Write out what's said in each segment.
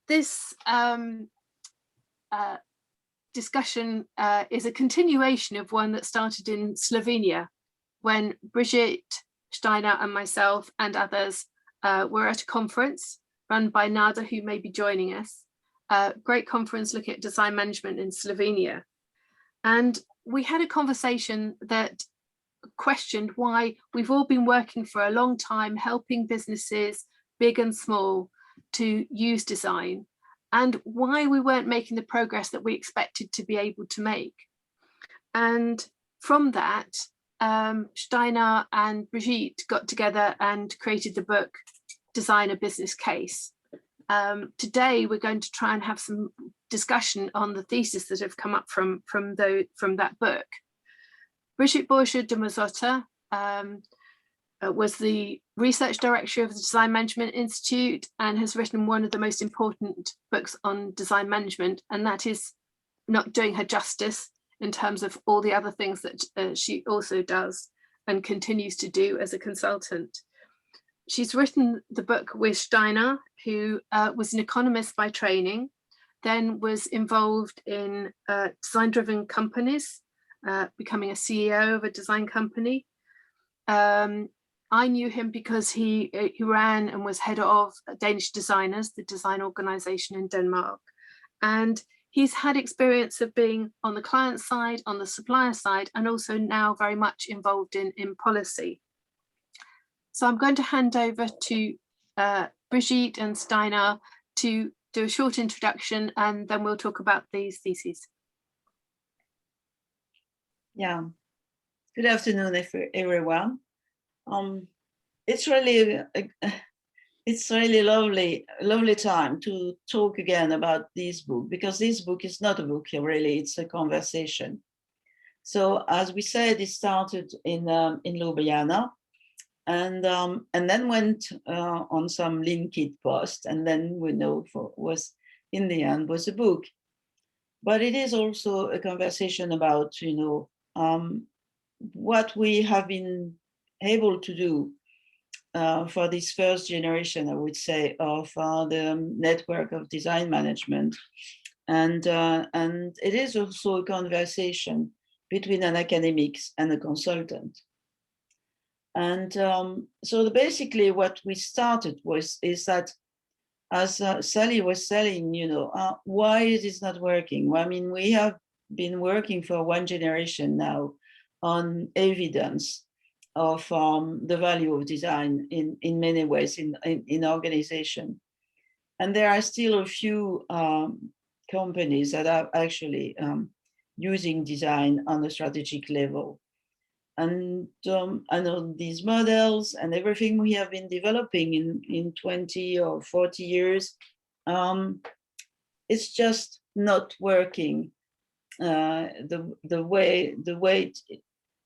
This discussion is a continuation of one that started in Slovenia when Brigitte, Steinar and myself and others were at a conference run by Nada, who may be joining us. Great conference looking at design management in Slovenia. And we had a conversation that questioned why we've all been working for a long time helping businesses, big and small, to use design, and why we weren't making the progress that we expected to be able to make. And from that, Steinar and Brigitte got together and created the book, Design a Business Case. Today, we're going to try and have some discussion on the thesis that have come up from that book. Brigitte Borja de Mozota was the research director of the Design Management Institute and has written one of the most important books on design management, and that is not doing her justice in terms of all the other things that she also does and continues to do as a consultant. She's written the book with Steinar, who was an economist by training, then was involved in design-driven companies, becoming a CEO of a design company. I knew him because he ran and was head of Danish Designers, the design organization in Denmark. And he's had experience of being on the client side, on the supplier side, and also now very much involved in policy. So I'm going to hand over to Brigitte and Steinar to do a short introduction, and then we'll talk about these theses. Yeah, good afternoon, everyone. It's really lovely time to talk again about this book, because this book is not a book really, it's a conversation. So as we said, it started in Ljubljana, and then went on some linked post, and then we know was in the end was a book. But it is also a conversation about, you know, what we have been able to do for this first generation, I would say, of the network of design management. And it is also a conversation between an academic and a consultant. And so basically what we started is that, as Sally was saying, you know, why it is not working? Well, I mean, we have been working for one generation now on evidence of the value of design in many ways in organization. And there are still a few companies that are actually using design on a strategic level. And I know these models and everything we have been developing in 20 or 40 years, it's just not working the way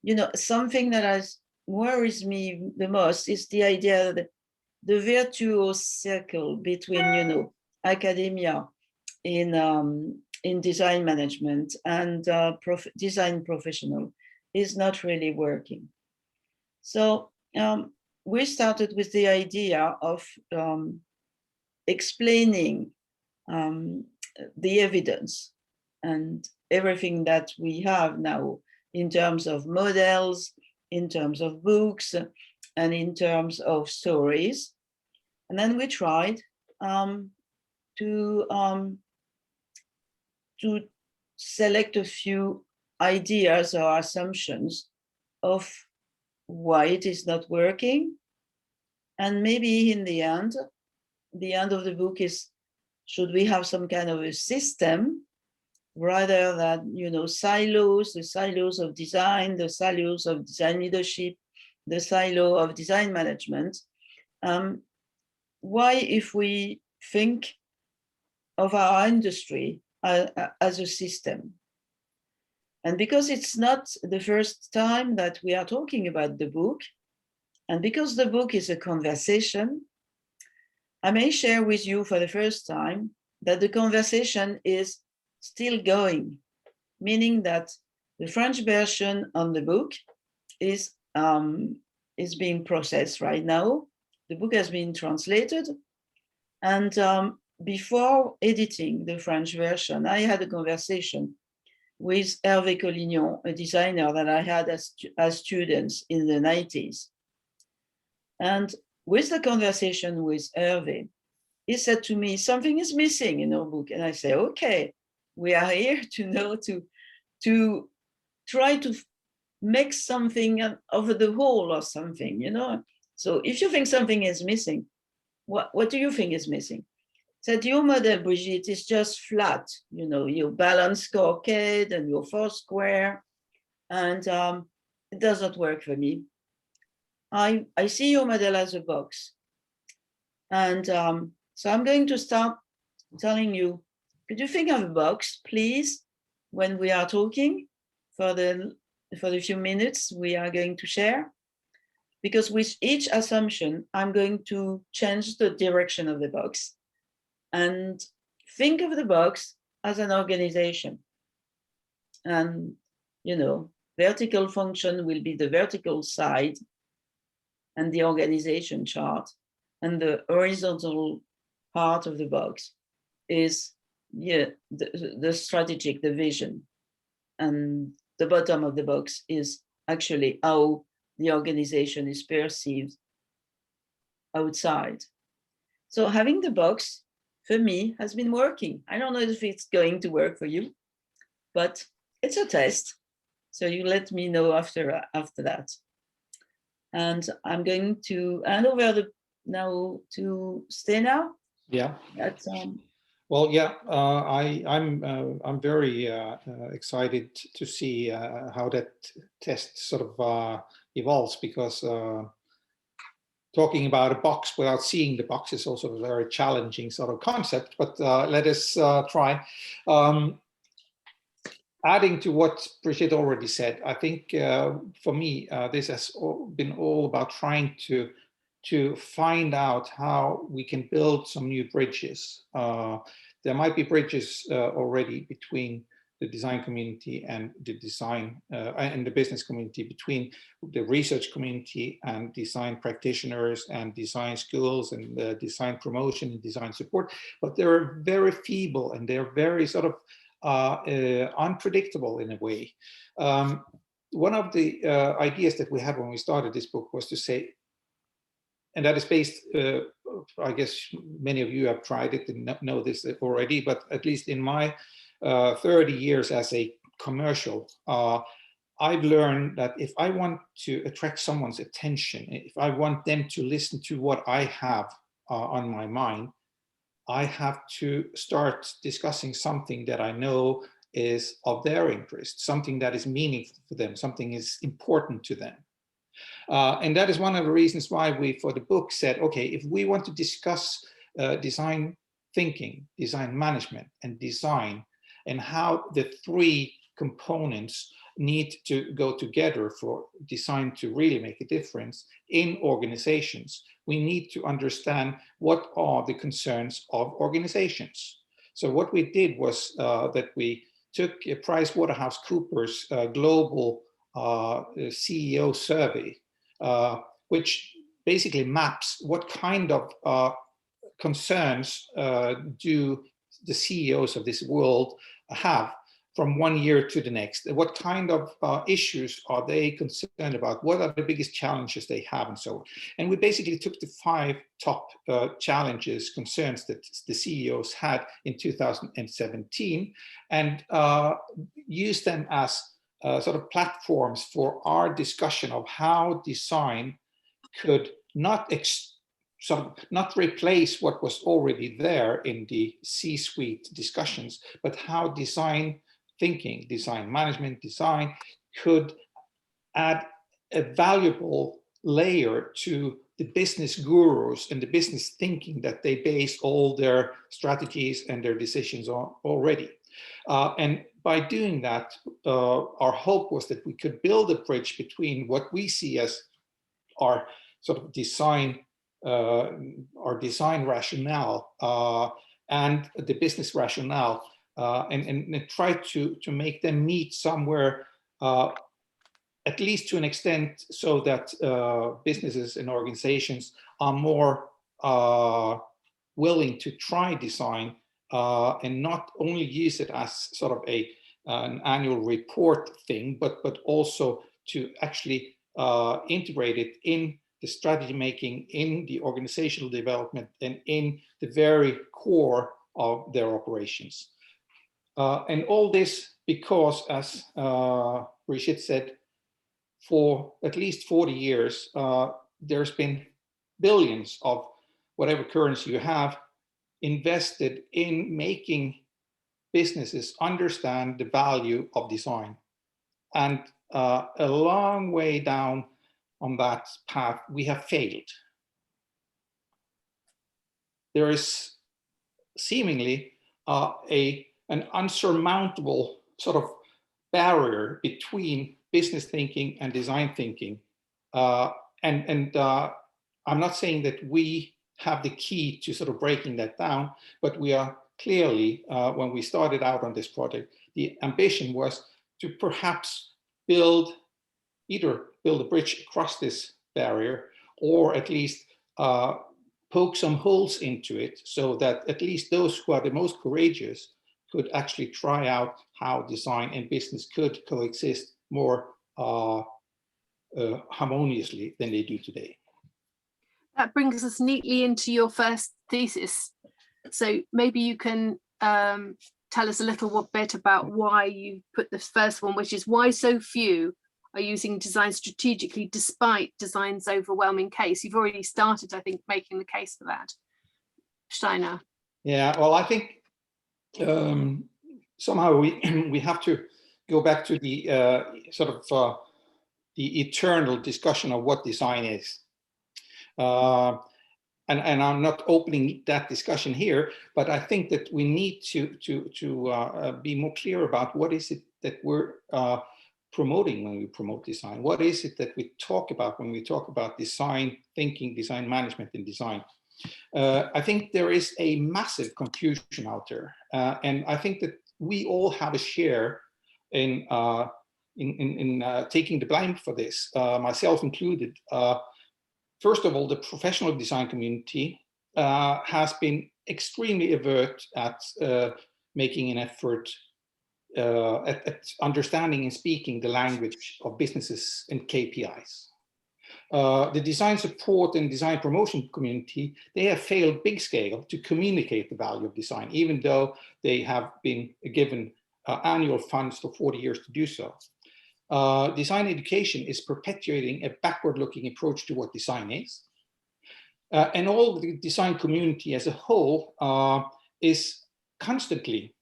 you know, something that worries me the most is the idea that the virtuous circle between, you know, academia in design management and design professional is not really working. So we started with the idea of explaining the evidence and everything that we have now in terms of models, in terms of books, and in terms of stories. And then we tried to select a few ideas or assumptions of why it is not working. And maybe in the end of the book is, should we have some kind of a system rather than, you know, silos, the silos of design, the silos of design leadership, the silo of design management. Why, if we think of our industry as a system? And because it's not the first time that we are talking about the book, and because the book is a conversation, I may share with you for the first time that the conversation is still going, meaning that the French version on the book is being processed right now. The book has been translated, And before editing the French version, I had a conversation with Hervé Collignon, a designer that I had as students in the 90s. And with the conversation with Hervé, he said to me, something is missing in our book. And I say, okay, we are here to know, to try to make something over the whole or something, you know? So if you think something is missing, what do you think is missing? Said your model, Brigitte, is just flat, you know, your balance cockade and your four square, and it does not work for me. I see your model as a box. And so I'm going to start telling you, could you think of a box, please, when we are talking for the few minutes we are going to share? Because with each assumption, I'm going to change the direction of the box and think of the box as an organization. And, you know, vertical function will be the vertical side and the organization chart. And the horizontal part of the box is the strategic, the vision. And the bottom of the box is actually how the organization is perceived outside. So having the box, for me, has been working. I don't know if it's going to work for you, but it's a test. So you let me know after that. And I'm going to hand over now to Steinar. Yeah. That's, well, yeah, I'm very excited to see how that test sort of evolves, because talking about a box without seeing the box is also a very challenging sort of concept. But let us try. Adding to what Brigitte already said, I think for me this has been all about trying to find out how we can build some new bridges. There might be bridges already between the design community and the design and the business community, between the research community and design practitioners and design schools and design promotion and design support, but they're very feeble and they're very sort of unpredictable in a way. One of the ideas that we had when we started this book was to say, and that is based, I guess many of you have tried it and know this already, but at least in my 30 years as a commercial, I've learned that if I want to attract someone's attention, if I want them to listen to what I have on my mind, I have to start discussing something that I know is of their interest, something that is meaningful for them, something is important to them. And that is one of the reasons why we, for the book, said, okay, if we want to discuss design thinking, design management, and design, and how the three components need to go together for design to really make a difference in organizations, we need to understand what are the concerns of organizations. So what we did was that we took a PricewaterhouseCoopers global CEO survey, which basically maps what kind of concerns do the CEOs of this world have from one year to the next. What kind of issues are they concerned about? What are the biggest challenges they have, and so on. And we basically took the 5 top challenges, concerns that the CEOs had in 2017 and used them as sort of platforms for our discussion of how design could not replace what was already there in the C-suite discussions, but how design thinking, design management, design could add a valuable layer to the business gurus and the business thinking that they base all their strategies and their decisions on already. And by doing that, our hope was that we could build a bridge between what we see as our sort of design, our design rationale and the business rationale, and try to make them meet somewhere, at least to an extent, so that businesses and organizations are more willing to try design and not only use it as sort of an annual report thing, but also to actually integrate it in the strategy making, in the organizational development, and in the very core of their operations. And all this because, as Brigitte said, for at least 40 years, there's been billions of whatever currency you have invested in making businesses understand the value of design. And a long way down on that path, we have failed. There is seemingly an unsurmountable sort of barrier between business thinking and design thinking. And I'm not saying that we have the key to sort of breaking that down, but we are clearly, when we started out on this project, the ambition was to perhaps either build a bridge across this barrier, or at least poke some holes into it, so that at least those who are the most courageous could actually try out how design and business could coexist more harmoniously than they do today. That brings us neatly into your first thesis. So maybe you can tell us a little bit about why you put this first one, which is why so few are using design strategically despite design's overwhelming case. You've already started, I think, making the case for that. Steinar. Yeah, well, I think somehow we have to go back to the sort of the eternal discussion of what design is. And I'm not opening that discussion here, but I think that we need to be more clear about what is it that we're promoting when we promote design. What is it that we talk about when we talk about design thinking, design management, and design? I think there is a massive confusion out there, and I think that we all have a share in taking the blame for this, myself included. First of all, the professional design community has been extremely overt at making an effort at understanding and speaking the language of businesses and KPIs. The design support and design promotion community, they have failed big scale to communicate the value of design, even though they have been given annual funds for 40 years to do so. Design education is perpetuating a backward-looking approach to what design is. And all the design community as a whole is constantly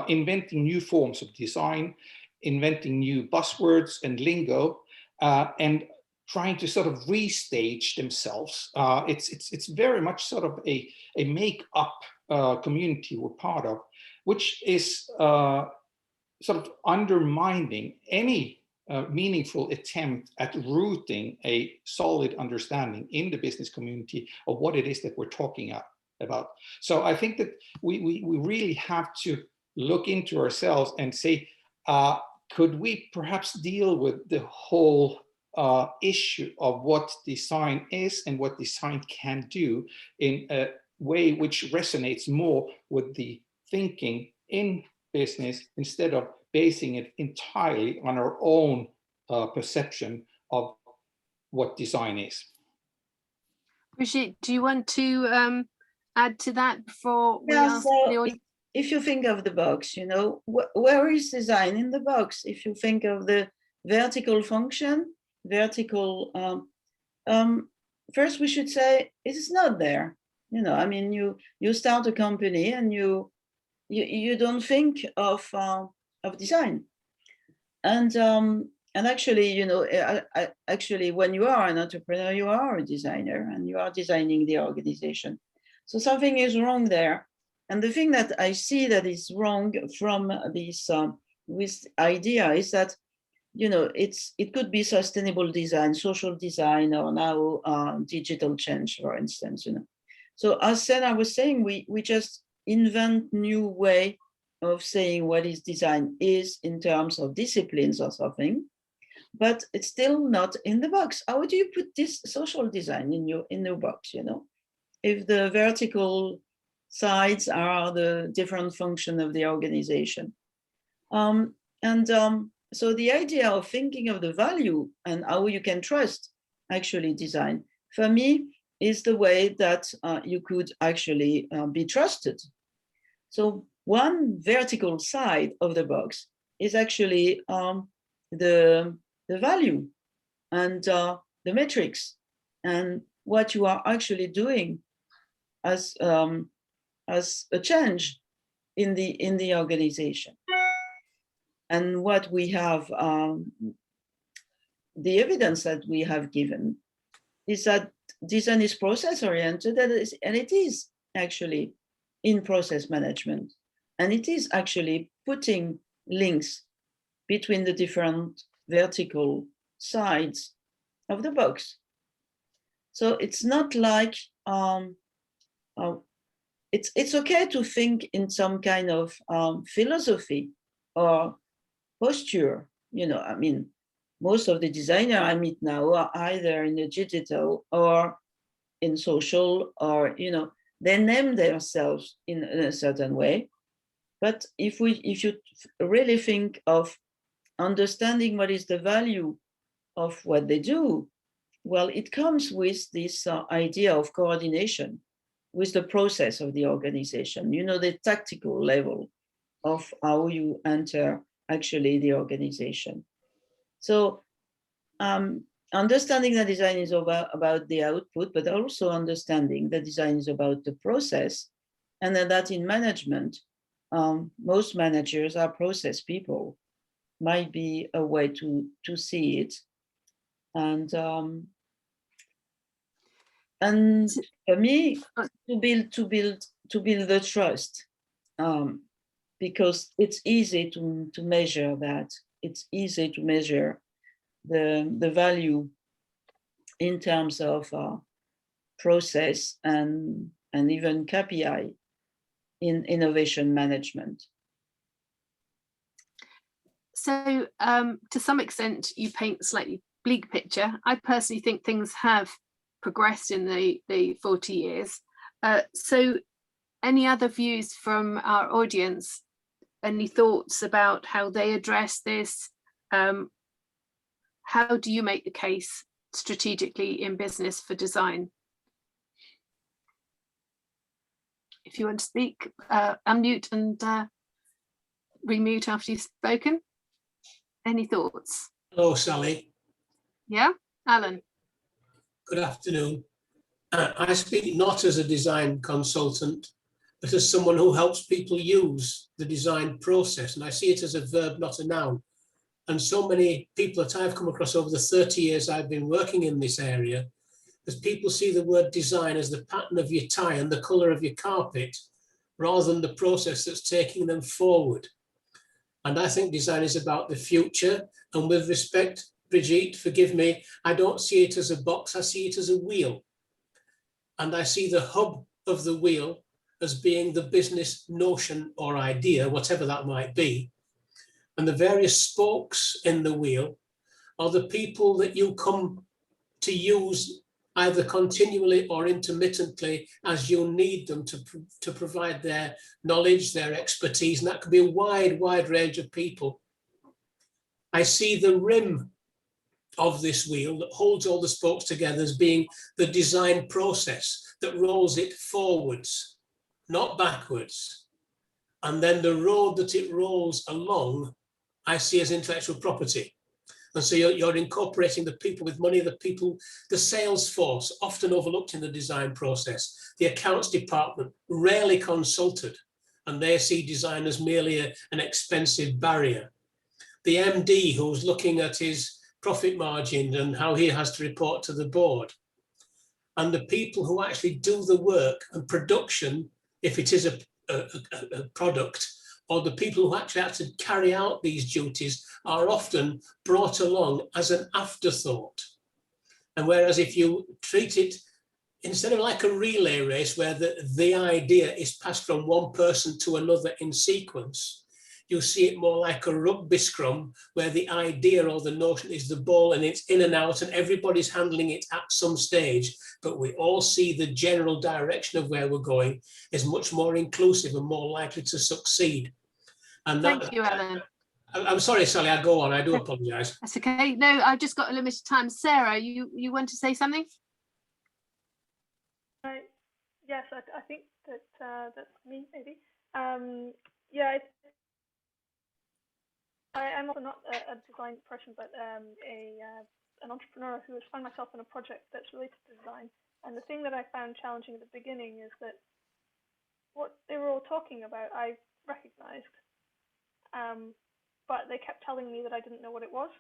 inventing new forms of design, inventing new buzzwords and lingo, and trying to sort of restage themselves. It's very much sort of a make-up community we're part of, which is sort of undermining any meaningful attempt at rooting a solid understanding in the business community of what it is that we're talking about. So I think that we really have to look into ourselves and say, could we perhaps deal with the whole issue of what design is and what design can do in a way which resonates more with the thinking in business, instead of basing it entirely on our own perception of what design is. Brigitte, do you want to add to that before we Yeah, ask so the audience? if you think of the box, you know, where is design in the box? If you think of the vertical function, first we should say it is not there. You know, I mean, you start a company and you don't think of design, and actually, you know, actually, when you are an entrepreneur, you are a designer and you are designing the organization. So something is wrong there. And the thing that I see that is wrong from this with idea is that, you know, it could be sustainable design, social design, or now digital change, for instance. You know, so as Steinar was saying, we just invent new way of saying what is design is in terms of disciplines or something, but it's still not in the box. How do you put this social design in your box? You know, if the vertical sides are the different function of the organization. So the idea of thinking of the value and how you can trust actually design, for me, is the way that you could actually be trusted. So one vertical side of the box is actually the value and the metrics and what you are actually doing as a change in the organization. And what we have, the evidence that we have given is that design is process oriented, and it is actually in process management. And it is actually putting links between the different vertical sides of the box. So it's not like, it's okay to think in some kind of philosophy or posture. I mean, most of the designers I meet now are either in the digital or in social, or, they name themselves in a certain way. But if you really think of understanding what is the value of what they do, well, it comes with this idea of coordination with the process of the organization, the tactical level of how you enter actually the organization. So understanding that design is about the output, but also understanding that design is about the process, and that in management, most managers are process people, might be a way to see it. And for me, to build the trust, because it's easy to measure that. It's easy to measure the value in terms of process and even KPI in innovation management. So to some extent, you paint a slightly bleak picture. I personally think things have progressed in the 40 years. So any other views from our audience? Any thoughts about how they address this? How do you make the case strategically in business for design? If you want to speak, unmute and remute after you've spoken. Any thoughts? Hello, Sally. Yeah, Alan. Good afternoon. I speak not as a design consultant, but as someone who helps people use the design process. And I see it as a verb, not a noun. And so many people that I've come across over the 30 years I've been working in this area, as people see the word design as the pattern of your tie and the color of your carpet, rather than the process that's taking them forward. And I think design is about the future. And with respect, Brigitte, forgive me, I don't see it as a box, I see it as a wheel. And I see the hub of the wheel as being the business notion or idea, whatever that might be. And the various spokes in the wheel are the people that you come to use either continually or intermittently as you need them to provide their knowledge, their expertise, and that could be a wide range of people. I see the rim of this wheel that holds all the spokes together as being the design process that rolls it forwards, not backwards. And then the road that it rolls along, I see as intellectual property. And so you're incorporating the people with money, the sales force, often overlooked in the design process, the accounts department, rarely consulted, and they see design as merely an expensive barrier. The MD who's looking at his profit margin and how he has to report to the board. And the people who actually do the work and production, if it is a product, or the people who actually have to carry out these duties are often brought along as an afterthought. And whereas if you treat it instead of like a relay race where the idea is passed from one person to another in sequence, you see it more like a rugby scrum, where the idea or the notion is the ball and it's in and out and everybody's handling it at some stage, but we all see the general direction of where we're going is much more inclusive and more likely to succeed. And Thank you, Alan. I'm sorry, Sally, I go on. I do apologise. That's okay. No, I've just got a limited time. Sarah, you want to say something? Yes, I think that that's me, maybe. Yeah, I'm also not a design person, but an entrepreneur who has found myself in a project that's related to design. And the thing that I found challenging at the beginning is that what they were all talking about, I recognized, but they kept telling me that I didn't know what it was.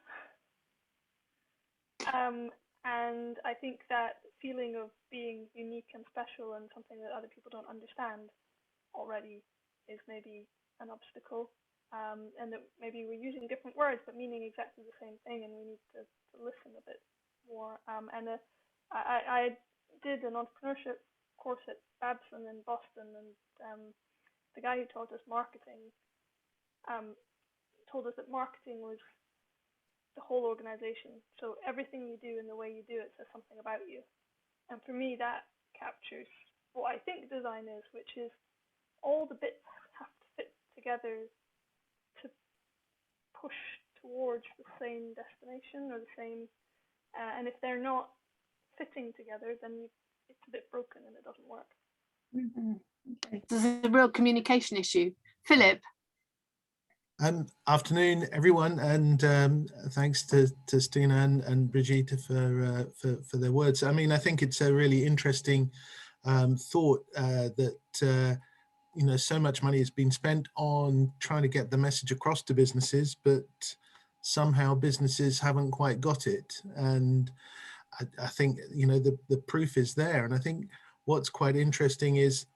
And I think that feeling of being unique and special and something that other people don't understand already is maybe an obstacle. And that maybe we're using different words but meaning exactly the same thing, and we need to listen a bit more. I did an entrepreneurship course at Babson in Boston, and the guy who taught us marketing told us that marketing was the whole organization. So everything you do and the way you do it says something about you. And for me, that captures what I think design is, which is all the bits have to fit together to push towards the same destination or the same, and if they're not fitting together, then it's a bit broken and it doesn't work. Okay. This is a real communication issue. Philip. Afternoon, everyone, and thanks to Steinar and Brigitte for their words. I mean, I think it's a really interesting thought that you know, so much money has been spent on trying to get the message across to businesses, but somehow businesses haven't quite got it. And I think, you know, the proof is there. And I think what's quite interesting is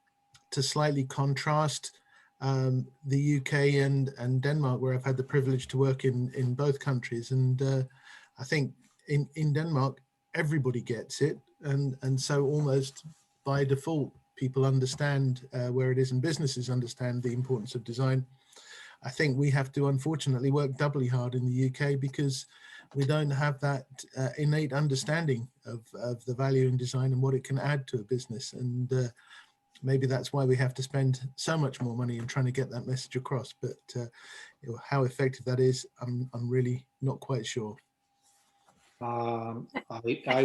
to slightly contrast the UK and Denmark, where I've had the privilege to work in both countries. And I think in Denmark, everybody gets it. And so almost by default, people understand where it is, and businesses understand the importance of design. I think we have to unfortunately work doubly hard in the UK because we don't have that innate understanding of the value in design and what it can add to a business. And maybe that's why we have to spend so much more money in trying to get that message across. But you know, how effective that is, I'm really not quite sure. I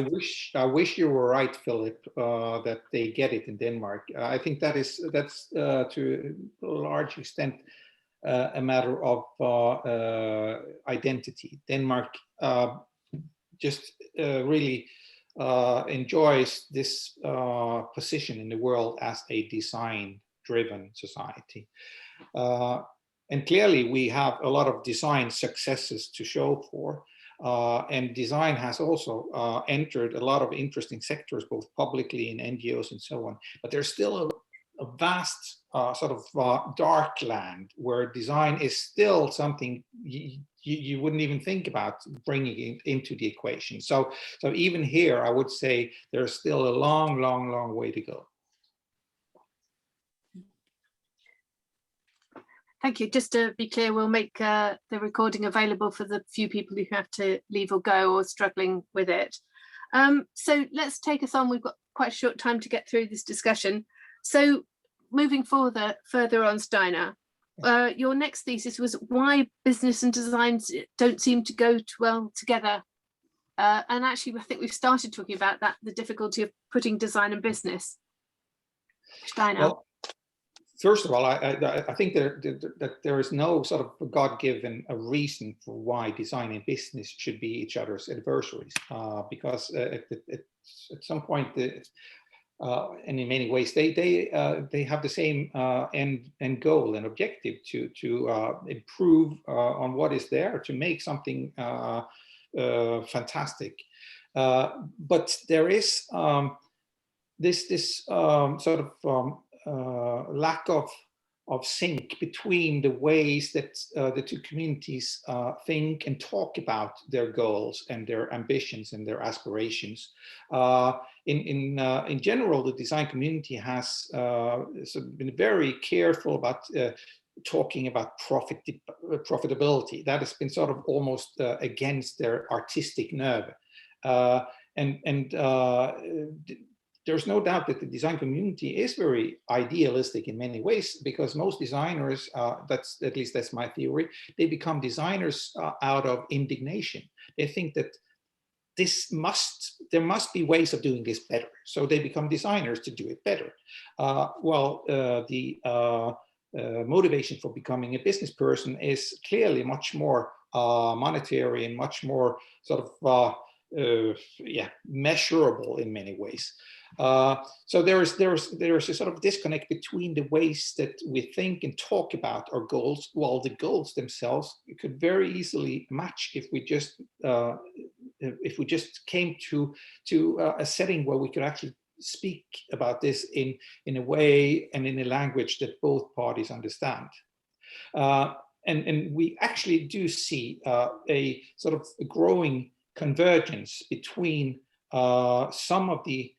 wish you were right, Philip, that they get it in Denmark. I think that's to a large extent a matter of identity. Denmark just really enjoys this position in the world as a design-driven society. And clearly we have a lot of design successes to show for. And design has also entered a lot of interesting sectors, both publicly in NGOs and so on. But there's still a vast sort of dark land where design is still something you wouldn't even think about bringing it into the equation. So even here, I would say there's still a long way to go. Thank you. Just to be clear, we'll make the recording available for the few people who have to leave or go or struggling with it. So let's take us on. We've got quite a short time to get through this discussion. So moving further on, Steinar, your next thesis was why business and design don't seem to go well together. And actually, I think we've started talking about that, the difficulty of putting design and business. Steinar. Well, first of all, I think that there is no sort of God-given reason for why design and business should be each other's adversaries, because at some point, and in many ways, they have the same end goal and objective to improve on what is there, to make something fantastic. But there is this sort of lack of sync between the ways that the two communities think and talk about their goals and their ambitions and their aspirations. In general, the design community has been very careful about talking about profitability. That has been sort of almost against their artistic nerve. There's no doubt that the design community is very idealistic in many ways, because most designers, at least that's my theory, they become designers out of indignation. They think that there must be ways of doing this better. So they become designers to do it better. Motivation for becoming a business person is clearly much more monetary and much more sort of measurable in many ways. So there's a sort of disconnect between the ways that we think and talk about our goals, while the goals themselves could very easily match if we just came to a setting where we could actually speak about this in a way and in a language that both parties understand. And we actually do see a sort of a growing convergence between some of the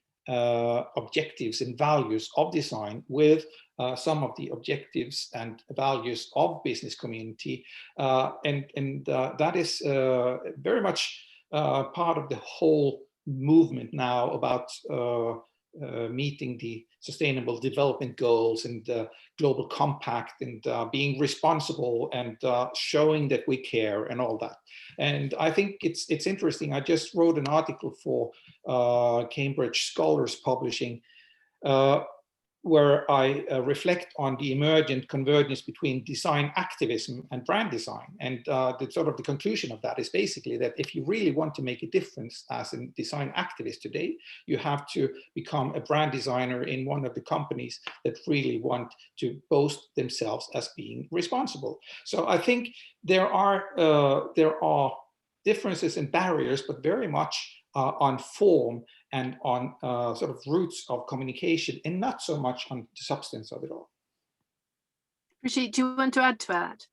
objectives and values of design with some of the objectives and values of business community. That is very much part of the whole movement now about meeting the Sustainable Development Goals and the Global Compact, and being responsible and showing that we care and all that. And I think it's interesting. I just wrote an article for Cambridge Scholars Publishing, where I reflect on the emergent convergence between design activism and brand design. And the conclusion of that is basically that if you really want to make a difference as a design activist today, you have to become a brand designer in one of the companies that really want to boast themselves as being responsible. So I think there are differences and barriers, but very much on form and on sort of roots of communication, and not so much on the substance of it all. Brigitte, do you want to add to that?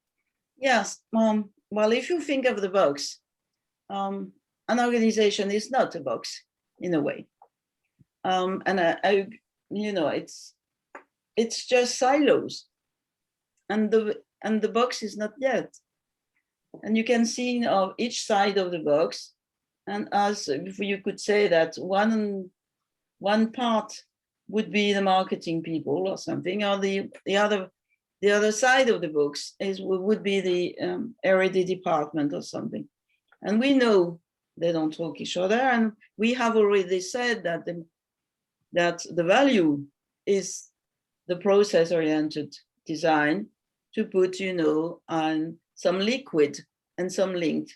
Yes. Well, if you think of the box, an organization is not a box in a way, it's just silos, and the box is not yet. And you can see each side of the box. And as if you could say that one part would be the marketing people or something, or the other side of the box would be the R&D department or something. And we know they don't talk each other. And we have already said that the value is the process-oriented design, to put, on some liquid and some link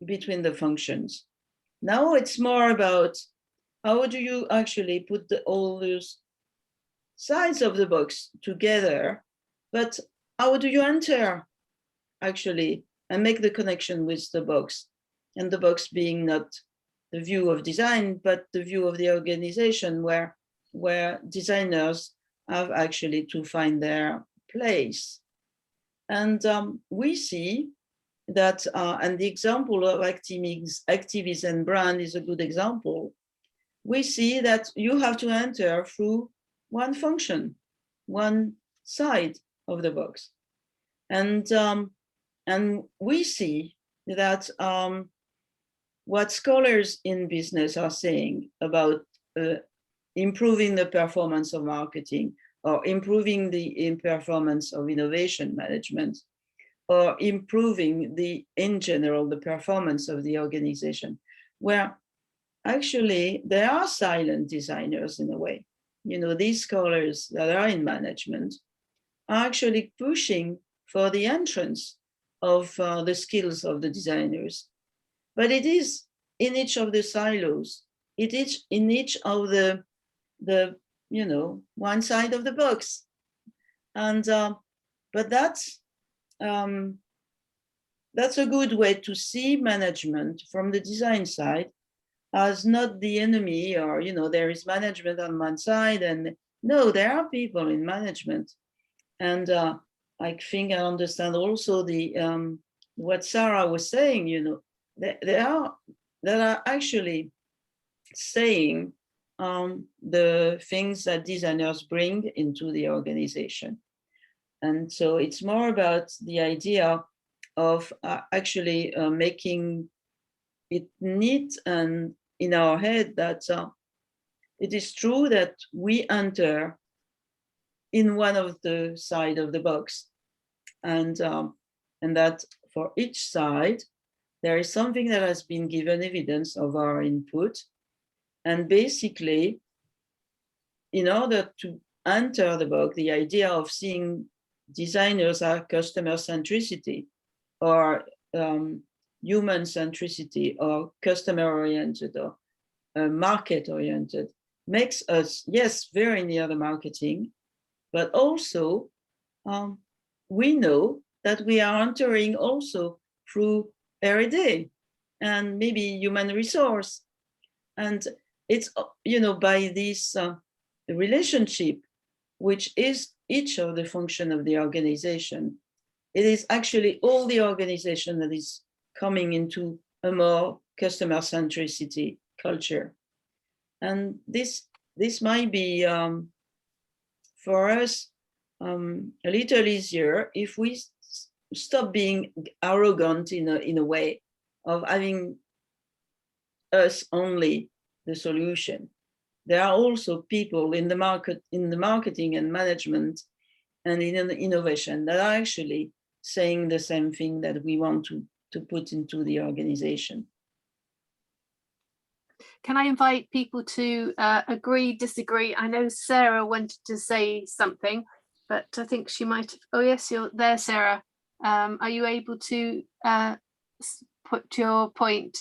between the functions. Now it's more about how do you actually put all those sides of the box together, but how do you enter actually and make the connection with the box, and the box being not the view of design, but the view of the organization where designers have actually to find their place. And we see that, and the example of activism and brand is a good example. We see that you have to enter through one function, one side of the box. And we see that what scholars in business are saying about improving the performance of marketing, or improving the performance of innovation management, or improving in general, the performance of the organization, where actually there are silent designers in a way. These scholars that are in management are actually pushing for the entrance of the skills of the designers. But it is in each of the silos, it is in each of the one side of the box. And but that's a good way to see management from the design side as not the enemy, or there is management on one side, and no, there are people in management. And I think I understand also the what Sarah was saying, that are actually saying the things that designers bring into the organization. And so it's more about the idea of actually making it neat and in our head that it is true that we enter in one of the side of the box, and that for each side there is something that has been given evidence of our input, and basically, in order to enter the box, the idea of seeing designers as customer centricity or human centricity or customer oriented or market oriented makes us, yes, very near the marketing, but also we know that we are entering also through R&D and maybe human resource. And it's, by this relationship, which is each of the function of the organization, it is actually all the organization that is coming into a more customer centricity culture. And this might be for us a little easier if we stop being arrogant in a way of having us only the solution. There are also people in the market, in the marketing and management and in innovation that are actually saying the same thing that we want to put into the organization. Can I invite people to agree, disagree? I know Sarah wanted to say something, but I think she might have. Oh yes, you're there, Sarah. Are you able to put your point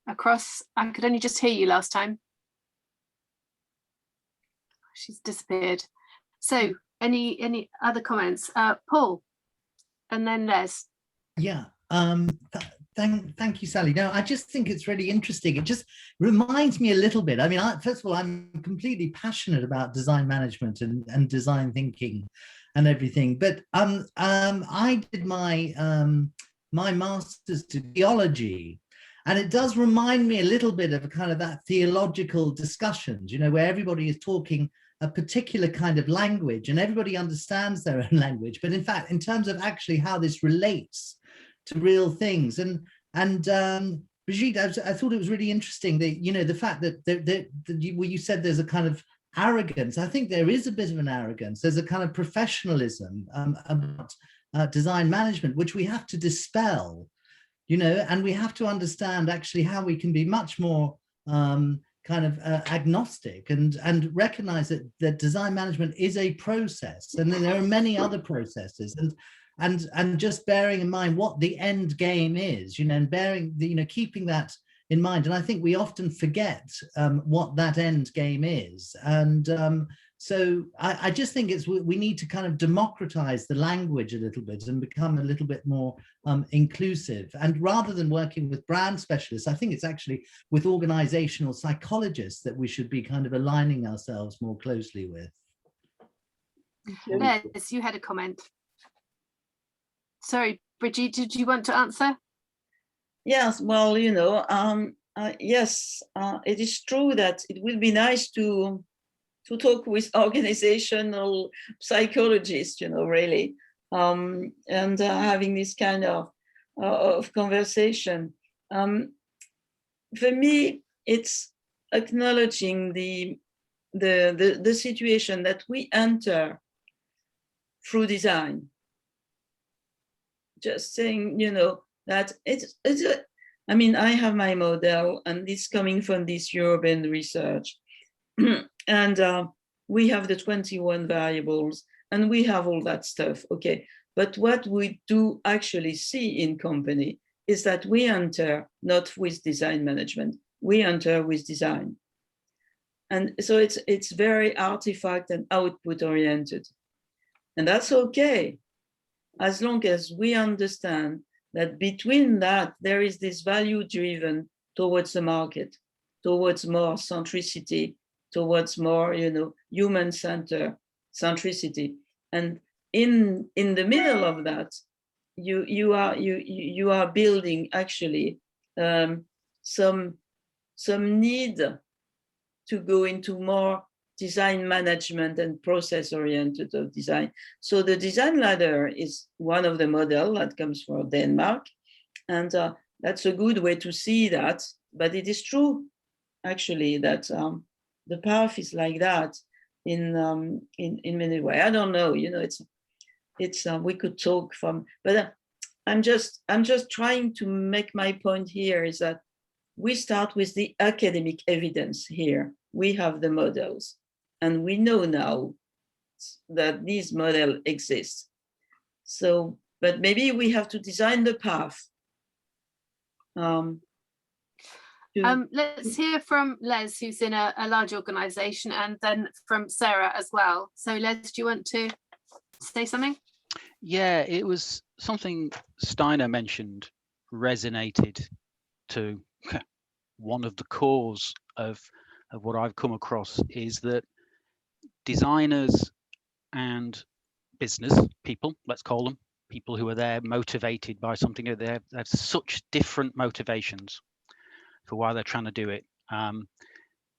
across? I could only just hear you last time. She's disappeared. So any other comments? Paul, and then Les. Yeah. Thank you, Sally. No, I just think it's really interesting. It just reminds me a little bit. I mean, first of all, I'm completely passionate about design management and design thinking and everything. But I did my my master's to theology, and it does remind me a little bit of kind of that theological discussions, where everybody is talking a particular kind of language and everybody understands their own language. But in fact, in terms of actually how this relates to real things, and Brigitte, I thought it was really interesting that the fact that you said there's a kind of arrogance. I think there is a bit of an arrogance. There's a kind of professionalism about design management, which we have to dispel, and we have to understand actually how we can be much more kind of agnostic and recognize that design management is a process, and then there are many other processes, and just bearing in mind what the end game is, and keeping that in mind. And I think we often forget what that end game is. And so I just think we need to kind of democratize the language a little bit and become a little bit more inclusive. And rather than working with brand specialists, I think it's actually with organizational psychologists that we should be kind of aligning ourselves more closely with. Yes, you had a comment. Sorry, Brigitte, did you want to answer? Yes, well, yes, it is true that it will be nice to talk with organizational psychologists, really, and having this kind of conversation. For me, it's acknowledging the situation that we enter through design. Just saying, that it's I have my model, and it's coming from this European research. And we have the 21 variables, and we have all that stuff, okay. But what we do actually see in company is that we enter not with design management, we enter with design. And so it's very artifact and output oriented. And that's okay, as long as we understand that between that, there is this value driven towards the market, towards more centricity, towards more, human centricity. And in the middle of that, you are building actually some need to go into more design management and process-oriented design. So the design ladder is one of the models that comes from Denmark. And that's a good way to see that. But it is true, actually, that the path is like that in many ways. I don't know, you know, it's we could talk from, but I'm just trying to make my point here is that we start with the academic evidence here. We have the models, and we know now that these models exist. So, but maybe we have to design the path. Let's hear from Les, who's in a large organization, and then from Sarah as well. So Les, do you want to say something? Yeah, it was something Steinar mentioned resonated to one of the cores of what I've come across is that designers and business people, let's call them, people who are there motivated by something, they have such different motivations for why they're trying to do it.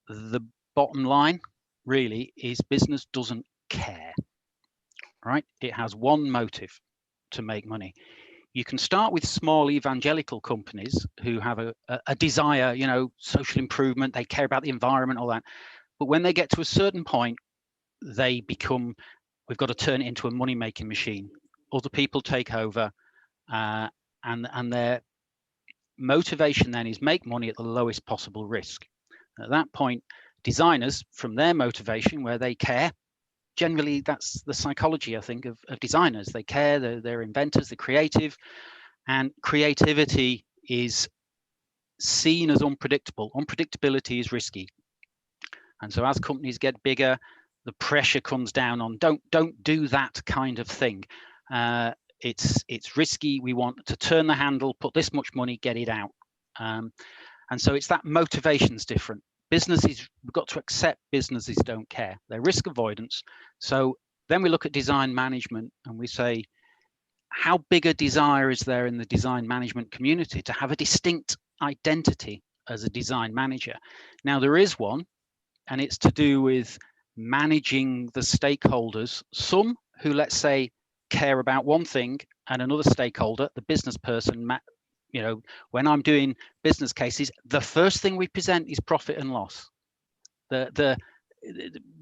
The bottom line really is business doesn't care, right? It has one motive: to make money. You can start with small evangelical companies who have a desire, you know, social improvement, they care about the environment, all that. But when they get to a certain point, they become, we've got to turn it into a money-making machine. Other people take over, and their motivation then is make money at the lowest possible risk. At that point, designers, from their motivation, where they care, generally that's the psychology, I think, of designers. They care, they're inventors, they're creative, and creativity is seen as unpredictable. Unpredictability is risky. And so as companies get bigger, the pressure comes down on don't do that kind of thing. It's risky. We want to turn the handle, put this much money, get it out. And so it's that motivation's different. Businesses, we've got to accept businesses don't care. They're risk avoidance. So then we look at design management and we say, how big a desire is there in the design management community to have a distinct identity as a design manager? Now there is one, and it's to do with managing the stakeholders. Some who, let's say, care about one thing, and another stakeholder, the business person, you know, when I'm doing business cases, the first thing we present is profit and loss.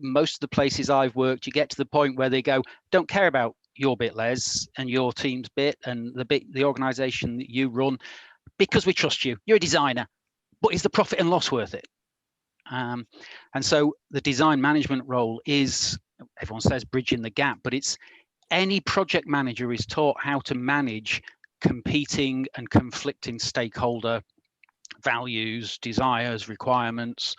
Most of the places I've worked, you get to the point where they go, don't care about your bit, Les, and your team's bit, and the organization that you run, because we trust you. You're a designer, but is the profit and loss worth it? And so the design management role is, everyone says bridging the gap, but it's any project manager is taught how to manage competing and conflicting stakeholder values, desires, requirements.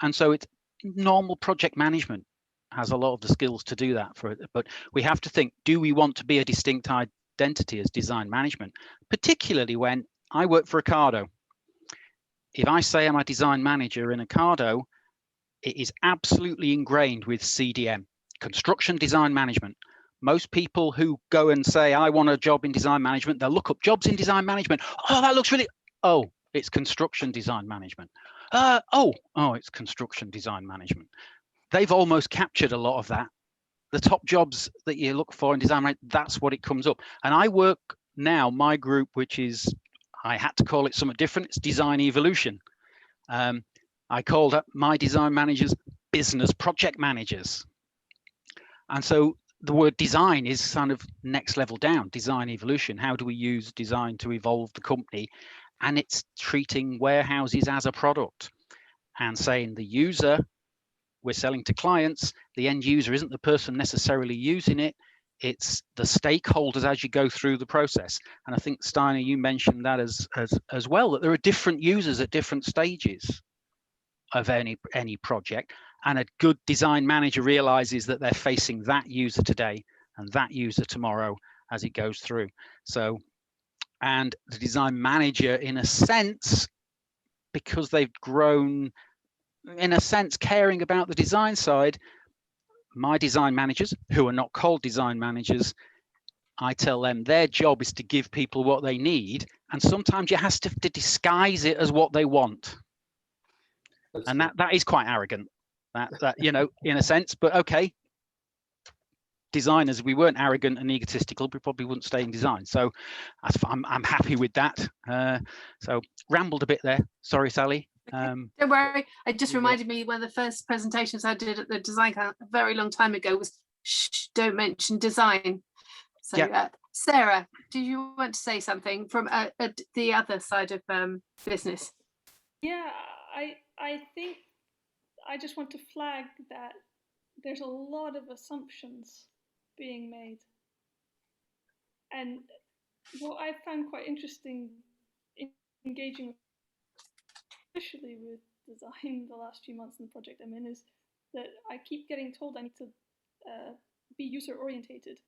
And so it's normal project management has a lot of the skills to do that for it. But we have to think, do we want to be a distinct identity as design management? Particularly when I work for Ocado. If I say I'm a design manager in Ocado, it is absolutely ingrained with CDM, construction design management. Most people who go and say, I want a job in design management, they'll look up jobs in design management. Oh, that looks really, oh, it's construction design management. Oh, it's construction design management. They've almost captured a lot of that. The top jobs that you look for in design, that's what it comes up. And I work now, my group, which is, I had to call it something different, it's design evolution. I called up my design managers business project managers. And so the word design is kind of next level down, design evolution. How do we use design to evolve the company? And it's treating warehouses as a product and saying the user, we're selling to clients, the end user isn't the person necessarily using it, it's the stakeholders as you go through the process. And I think, Steinar, you mentioned that as well, that there are different users at different stages of any project. And a good design manager realizes that they're facing that user today and that user tomorrow as it goes through. So, and the design manager, in a sense, because they've grown, in a sense, caring about the design side, my design managers, who are not called design managers, I tell them their job is to give people what they need. And sometimes you have to disguise it as what they want. And that is quite arrogant. that you know, in a sense. But okay, designers, we weren't arrogant and egotistical, we probably wouldn't stay in design. So I'm happy with that. So rambled a bit there. Sorry, Sally. Don't worry. It just reminded me one of the first presentations I did at the design camp a very long time ago was shh, don't mention design. So Yeah. Sarah, do you want to say something from the other side of business? Yeah, I think I just want to flag that there's a lot of assumptions being made. And what I found quite interesting in engaging officially with design the last few months in the project I'm in is that I keep getting told I need to be user orientated.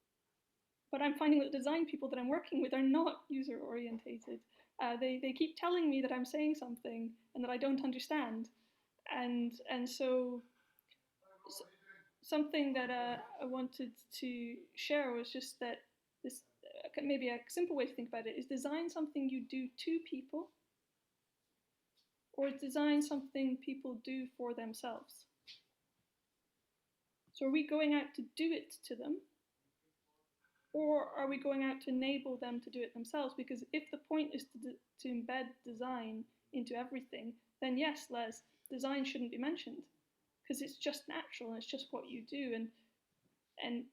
But I'm finding that design people that I'm working with are not user orientated. They keep telling me that I'm saying something and that I don't understand. And so something that I wanted to share was just that this maybe a simple way to think about it is design something you do to people, or is design something people do for themselves? So are we going out to do it to them, or are we going out to enable them to do it themselves? Because if the point is to embed design into everything, then yes, Les, design shouldn't be mentioned, because it's just natural and it's just what you do, and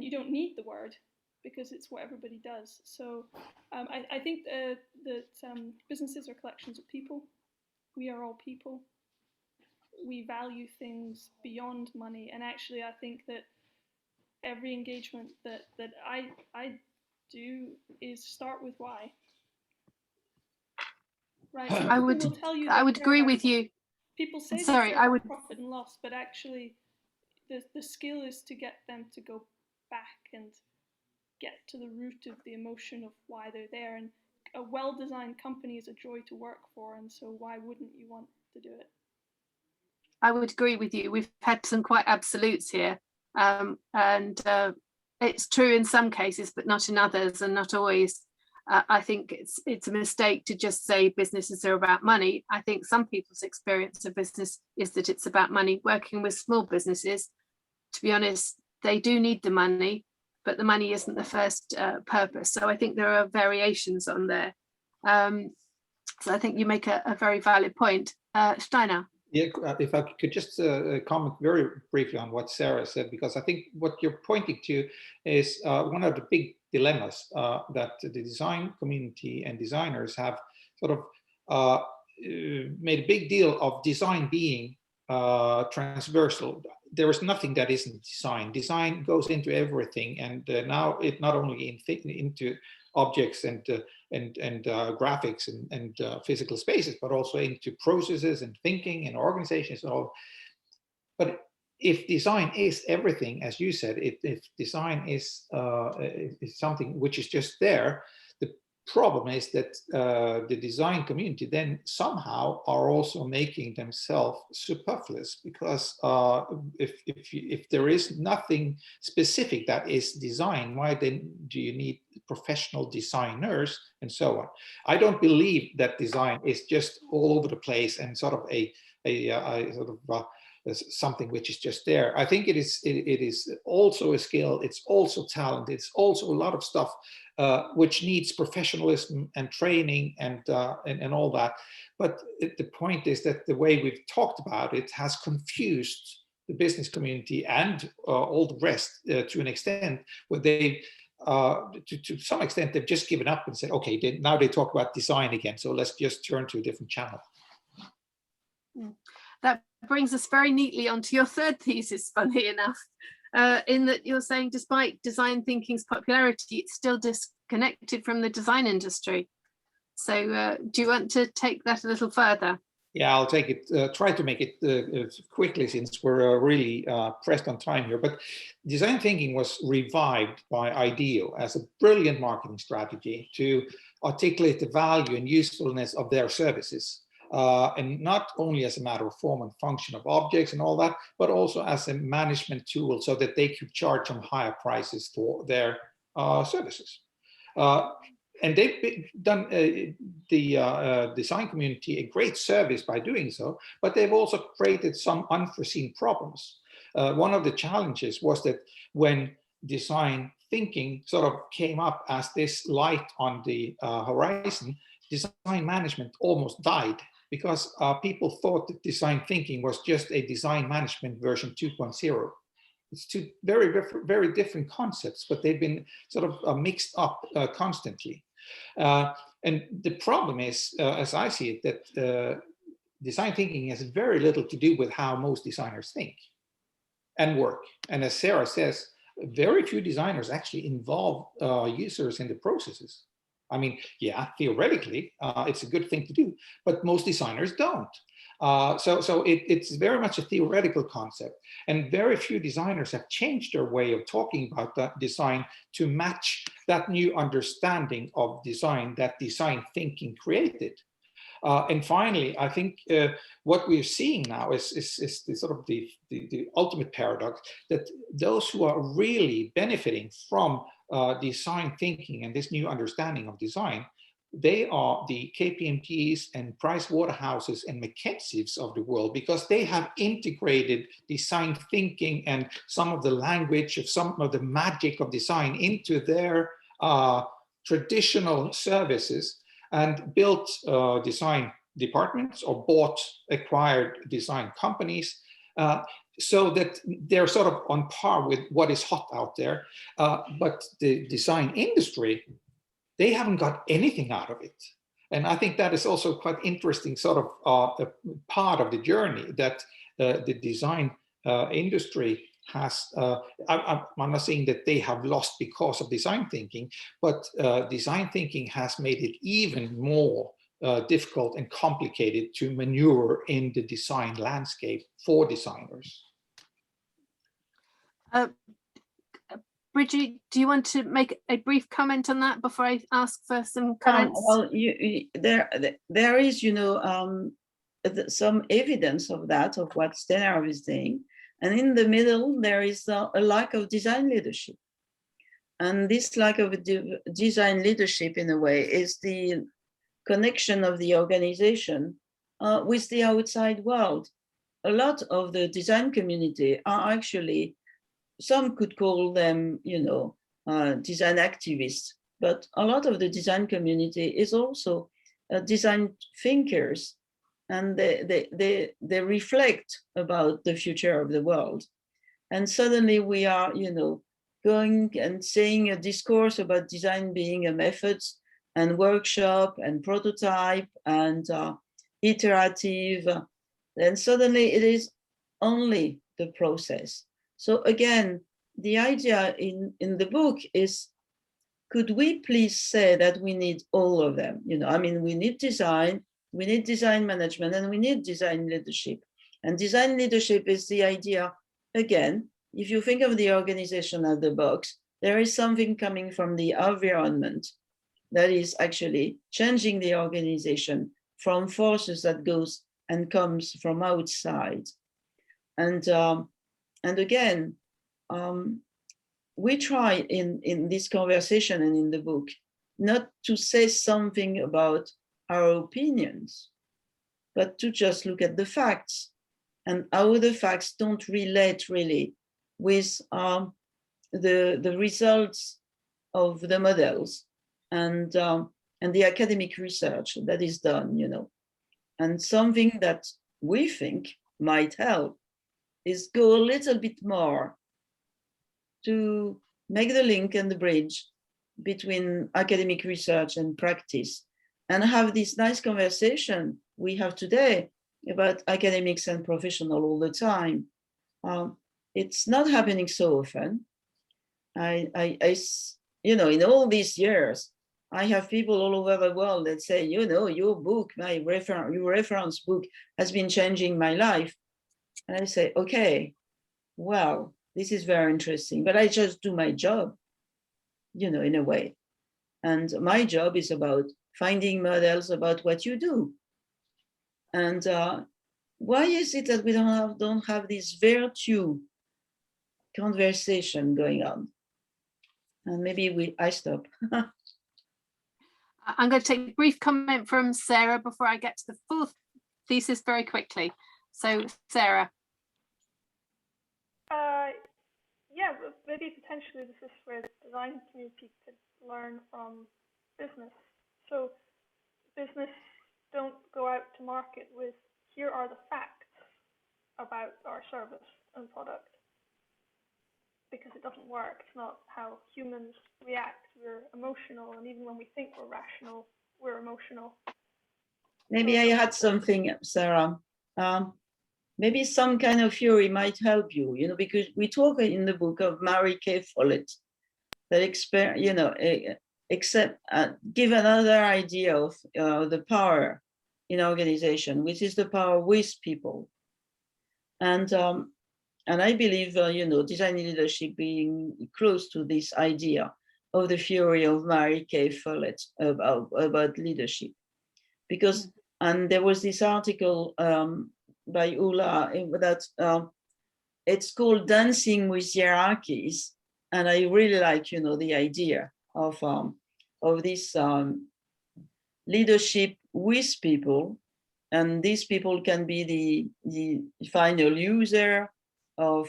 you don't need the word because it's what everybody does. So I think that businesses are collections of people. We are all people. We value things beyond money, and actually I think that every engagement that I do is start with why. Right. So I would will tell you agree with you. People say sorry, I would profit and loss, but actually the skill is to get them to go back and get to the root of the emotion of why they're there. And a well-designed company is a joy to work for, and so why wouldn't you want to do it? I would agree with you. We've had some quite absolutes here, and it's true in some cases, but not in others, and not always. I think it's a mistake to just say businesses are about money. I think some people's experience of business is that it's about money. Working with small businesses, to be honest, they do need the money, but the money isn't the first purpose. So I think there are variations on there. So I think you make a very valid point. Steinar. Yeah, if I could just comment very briefly on what Sarah said, because I think what you're pointing to is one of the big dilemmas that the design community and designers have sort of made a big deal of design being transversal. There is nothing that isn't design. Design goes into everything, and now it not only into objects and graphics and physical spaces, but also into processes and thinking and organizations and all. But if design is everything, as you said, if design is something which is just there, the problem is that the design community then somehow are also making themselves superfluous, because if there is nothing specific that is design, why then do you need professional designers and so on? I don't believe that design is just all over the place and sort of a something which is just there. I think it is also a skill. It's also talent. It's also a lot of stuff which needs professionalism and training and all that. But the point is that the way we've talked about it has confused the business community and all the rest to an extent, where they to some extent they've just given up and said, okay, now they talk about design again, so let's just turn to a different channel. That brings us very neatly onto your third thesis, funnily enough, in that you're saying despite design thinking's popularity, it's still disconnected from the design industry. So do you want to take that a little further? Yeah, I'll take it, try to make it quickly, since we're really pressed on time here. But design thinking was revived by IDEO as a brilliant marketing strategy to articulate the value and usefulness of their services. And not only as a matter of form and function of objects and all that, but also as a management tool, so that they could charge them higher prices for their services. and they've done the design community a great service by doing so, but they've also created some unforeseen problems. One of the challenges was that when design thinking sort of came up as this light on the horizon, design management almost died, because people thought that design thinking was just a design management version 2.0. It's two very different concepts, but they've been sort of mixed up constantly. And the problem is, as I see it, that design thinking has very little to do with how most designers think and work. And as Sarah says, very few designers actually involve users in the processes. I mean, yeah, theoretically, it's a good thing to do, but most designers don't. So it's very much a theoretical concept, and very few designers have changed their way of talking about that design to match that new understanding of design that design thinking created. And finally, I think what we're seeing now is the sort of the ultimate paradox, that those who are really benefiting from design thinking and this new understanding of design, they are the KPMGs and Price Waterhouses and McKinseys of the world, because they have integrated design thinking and some of the language of some of the magic of design into their traditional services, and built design departments or acquired design companies, so that they're sort of on par with what is hot out there. But the design industry, they haven't got anything out of it. And I think that is also quite interesting sort of a part of the journey, that the design industry has, I'm not saying that they have lost because of design thinking, but design thinking has made it even more difficult and complicated to maneuver in the design landscape for designers. Brigitte, do you want to make a brief comment on that before I ask for some comments? Well, there is, some evidence of that, of what Steinar is saying. And in the middle, there is a lack of design leadership. And this lack of design leadership, in a way, is the connection of the organization with the outside world. A lot of the design community are actually, some could call them, design activists, but a lot of the design community is also design thinkers, and they reflect about the future of the world. And suddenly we are, going and saying a discourse about design being a method and workshop and prototype and iterative, then suddenly it is only the process. So again, the idea in the book is, could we please say that we need all of them? We need design management, and we need design leadership. And design leadership is the idea, again, if you think of the organization as the box, there is something coming from the environment that is actually changing the organization from forces that goes and comes from outside. And again, we try in this conversation and in the book not to say something about our opinions, but to just look at the facts and how the facts don't relate really with the results of the models and the academic research that is done, And something that we think might help is go a little bit more to make the link and the bridge between academic research and practice, and have this nice conversation we have today about academics and professional all the time. It's not happening so often. In all these years, I have people all over the world that say, your book, your reference book has been changing my life. And I say, okay, well, this is very interesting, but I just do my job, in a way. And my job is about finding models about what you do. And why is it that we don't have this virtue conversation going on? And maybe I stop. I'm going to take a brief comment from Sarah before I get to the fourth thesis very quickly. So, Sarah. Yeah, but maybe potentially this is where the design community could learn from business. So business don't go out to market with, here are the facts about our service and product, because it doesn't work. It's not how humans react. We're emotional, and even when we think we're rational, we're emotional. Maybe I had something, Sarah. Maybe some kind of theory might help you, because we talk in the book of Mary Kay Follett, that give another idea of the power in organization, which is the power with people. And I believe, design leadership being close to this idea of the theory of Mary Kay Follett about leadership. Because, and there was this article by Ula that it's called Dancing with Hierarchies. And I really like, the idea of this leadership with people. And these people can be the final user, or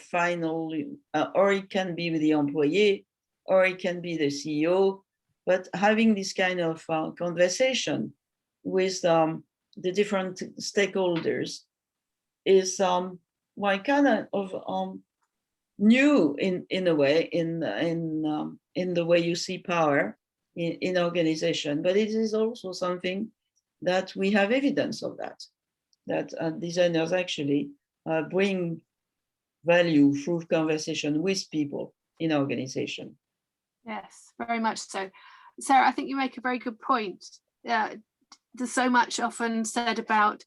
or it can be the employee, or it can be the CEO. But having this kind of conversation with the different stakeholders is kind of new in a way in the way you see power in organization. But it is also something that we have evidence of that designers actually bring value through conversation with people in organization. Yes, very much so. Sarah, I think you make a very good point. There's so much often said about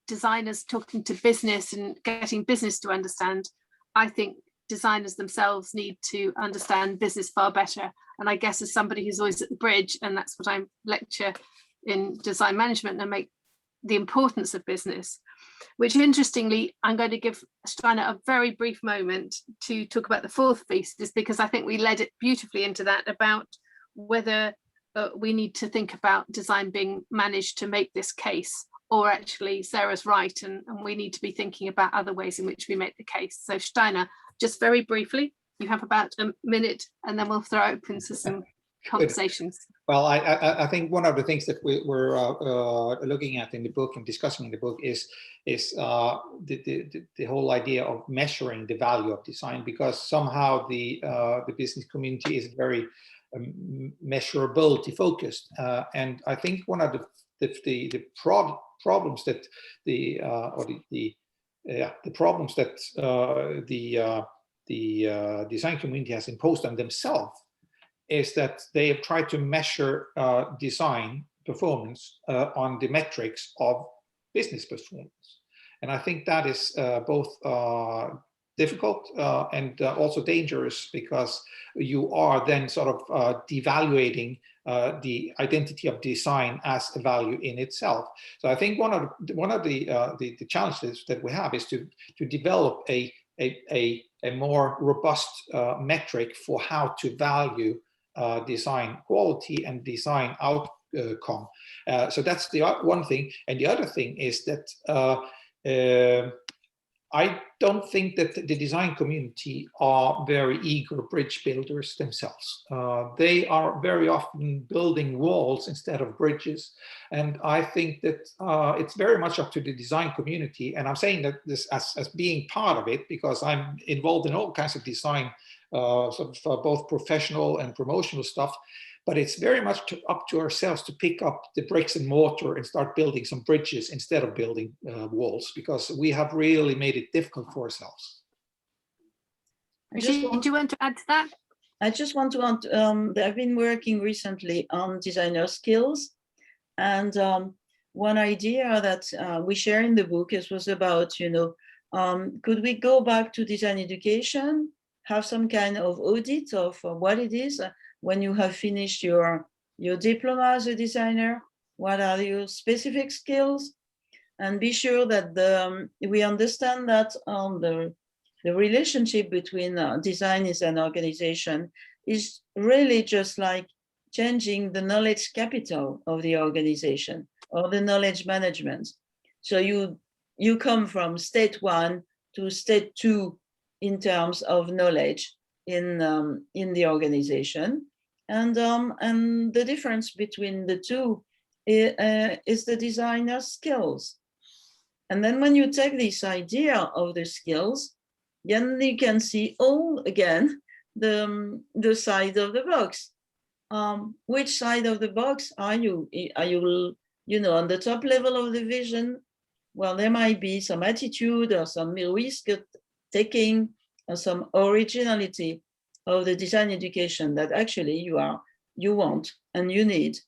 designers talking to business and getting business to understand. I think designers themselves need to understand business far better. And I guess as somebody who's always at the bridge, and that's what I lecture in design management, and make the importance of business, which interestingly, I'm going to give Steinar a very brief moment to talk about the fourth thesis, because I think we led it beautifully into that, about whether we need to think about design being managed to make this case, or actually Sarah's right, and we need to be thinking about other ways in which we make the case. So Steinar, just very briefly, you have about a minute, and then we'll throw open to some conversations. Well, I think one of the things that we're looking at in the book and discussing in the book is the whole idea of measuring the value of design, because somehow the business community is very measurability focused, and I think one of the problems that the design community has imposed on themselves is that they have tried to measure design performance on the metrics of business performance. And I think that is both difficult and also dangerous, because you are then sort of devaluating the identity of design as a value in itself. So I think one of the challenges that we have is to develop a more robust metric for how to value design quality and design outcome. So that's the one thing. And the other thing is that I don't think that the design community are very eager bridge builders themselves. They are very often building walls instead of bridges. And I think that it's very much up to the design community. And I'm saying that this as being part of it, because I'm involved in all kinds of design, sort of both professional and promotional stuff. But it's very much up to ourselves to pick up the bricks and mortar and start building some bridges instead of building walls, because we have really made it difficult for ourselves. Do you want to add to that? I just want to add, I've been working recently on designer skills. And one idea that we share in the book was about, could we go back to design education, have some kind of audit of what it is when you have finished your diploma as a designer, what are your specific skills, and be sure that we understand that the relationship between design as an organization is really just like changing the knowledge capital of the organization or the knowledge management. So you come from state 1 to state 2 in terms of knowledge in the organization, and the difference between the two is the designer's skills. And then when you take this idea of the skills, then you can see all again the side of the box. Which side of the box are you? Are you know, on the top level of the vision? Well, there might be some attitude or some risk taking or some originality of the design education that actually you want and you need.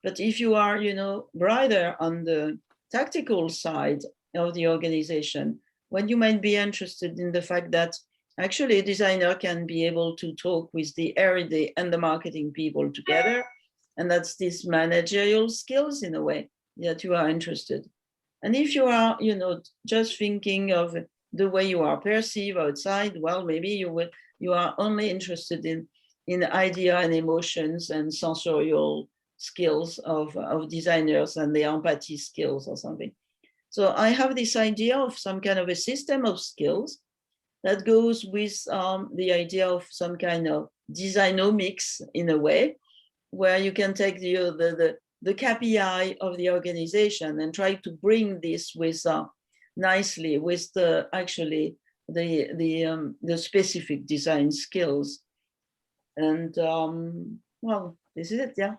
But if you are, you know, rather on the tactical side of the organization, when you might be interested in the fact that actually a designer can be able to talk with the R&D and the marketing people together, and that's these managerial skills in a way that you are interested. And if you are, you know, just thinking of the way you are perceived outside, well, maybe you are only interested in idea and emotions and sensorial skills of designers and the empathy skills or something. So I have this idea of some kind of a system of skills that goes with the idea of some kind of designomics in a way, where you can take the KPI of the organization and try to bring this with nicely with the actually the specific design skills. And well, this is it, yeah.